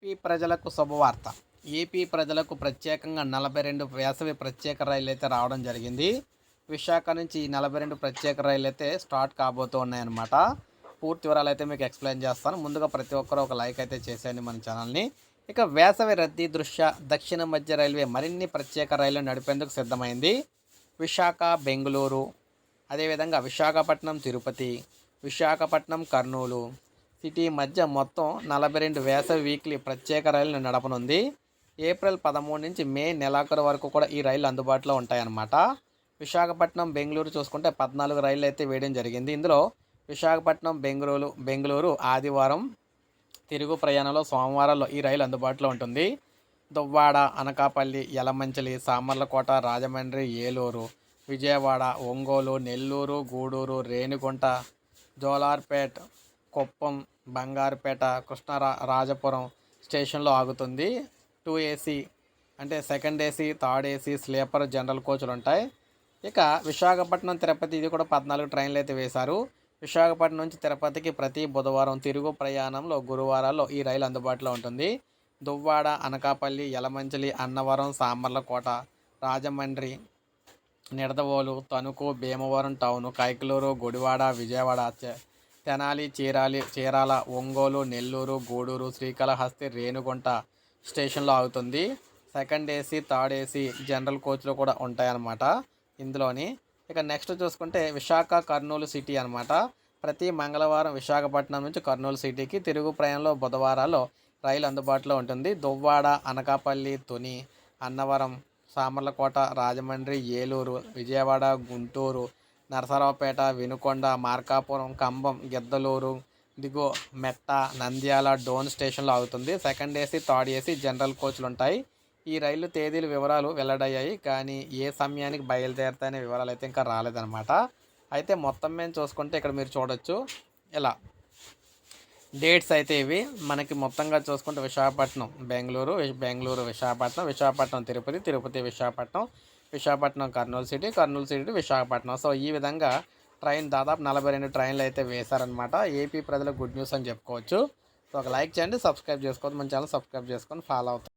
AP ప్రజలకు శుభవార్త. AP ప్రజలకు ప్రత్యేకంగా 42 వేసవి ప్రత్యేక రైళ్ళైతే రావడం జరిగింది. విశాఖ నుంచి ఈ 42 ప్రత్యేక రైళ్ళైతే స్టార్ట్ కాబోతూ ఉన్నాయన్నమాట. పూర్తి వివరాలైతే మీకు ఎక్స్‌ప్లెయిన్ చేస్తాను. ముందుగా ప్రతి ఒక్కరు ఒక లైక్ అయితే చేసేయండి మన ఛానల్‌ని. ఇక వేసవి రద్దీ దృష్ట్యా దక్షిణ మధ్య రైల్వే మరిన్ని ప్రత్యేక రైళ్లు నడిపేందుకు సిద్ధమైంది. విశాఖ, బెంగుళూరు, అదేవిధంగా విశాఖపట్నం, తిరుపతి, విశాఖపట్నం, కర్నూలు సిటీ మధ్య మొత్తం 42 వేసవి వీక్లీ ప్రత్యేక రైళ్లను నడపనుంది. ఏప్రిల్ 13 నుంచి మే నెలాఖరు వరకు కూడా ఈ రైళ్లు అందుబాటులో ఉంటాయన్నమాట. విశాఖపట్నం, బెంగుళూరు చూసుకుంటే 14 రైళ్లు అయితే వేయడం జరిగింది. ఇందులో విశాఖపట్నం, బెంగుళూరు ఆదివారం, తిరుగు ప్రయాణంలో సోమవారాల్లో ఈ రైలు అందుబాటులో ఉంటుంది. దువ్వాడ, అనకాపల్లి, యలమంచిలి, సామర్లకోట, రాజమండ్రి, ఏలూరు, విజయవాడ, ఒంగోలు, నెల్లూరు, గూడూరు, రేణిగుంట, జోలార్పేట్, కుప్పం, బంగారుపేట, రాజపురం స్టేషన్లో ఆగుతుంది. 2 ఏసీ అంటే second AC, third AC, sleeper, general కోచ్లు ఉంటాయి. ఇక విశాఖపట్నం, తిరుపతి ఇది కూడా 14 ట్రైన్లు అయితే వేశారు. విశాఖపట్నం నుంచి తిరుపతికి ప్రతి బుధవారం, తిరుగు ప్రయాణంలో గురువారాల్లో ఈ రైలు అందుబాటులో ఉంటుంది. దువ్వాడ, అనకాపల్లి, యలమంచిలి, అన్నవరం, సామర్లకోట, రాజమండ్రి, నిడదవోలు, తణుకు, భీమవరం టౌన్, కైకలూరు, గుడివాడ, విజయవాడ, తెనాలి, చీరాల, ఒంగోలు, నెల్లూరు, గూడూరు, శ్రీకాళహస్తి, రేణిగుంట స్టేషన్లో ఆగుతుంది. Second AC, third AC, general కోచ్లు కూడా ఉంటాయన్నమాట ఇందులోని. ఇక నెక్స్ట్ చూసుకుంటే విశాఖ, కర్నూలు సిటీ అనమాట. ప్రతి మంగళవారం విశాఖపట్నం నుంచి కర్నూలు సిటీకి, తిరుగు ప్రయాణంలో బుధవారాల్లో రైలు అందుబాటులో ఉంటుంది. దువ్వాడ, అనకాపల్లి, తుని, అన్నవరం, సామర్లకోట, రాజమండ్రి, ఏలూరు, విజయవాడ, గుంటూరు, నరసరావుపేట, వినుకొండ, మార్కాపురం, కంబం, గిద్దలూరు, దిగో మెట్ట, నంద్యాల, డోన్ స్టేషన్లో ఆగుతుంది. Second AC, third AC, general కోచ్లు ఉంటాయి. ఈ రైలు తేదీల వివరాలు వెల్లడయ్యాయి, కానీ ఏ సమయానికి బయలుదేరుతాయనే వివరాలు అయితే ఇంకా రాలేదన్నమాట. అయితే మొత్తం మేము చూసుకుంటే ఇక్కడ మీరు చూడొచ్చు ఇలా డేట్స్ అయితే ఇవి మనకి మొత్తంగా చూసుకుంటే విశాఖపట్నం, బెంగళూరు, విశాఖపట్నం, తిరుపతి, విశాఖపట్నం, కర్నూలు సిటీ విశాఖపట్నం. సో ఈ విధంగా ట్రైన్ దాదాపు 42 ట్రైన్లు అయితే వేశారనమాట. ఏపీ ప్రజలకు గుడ్ న్యూస్ అని చెప్పుకోవచ్చు. సో ఒక లైక్ చేయండి, సబ్స్క్రైబ్ చేసుకోవద్దు, మన ఛానల్ సబ్స్క్రైబ్ చేసుకొని ఫాలో అవుతాం.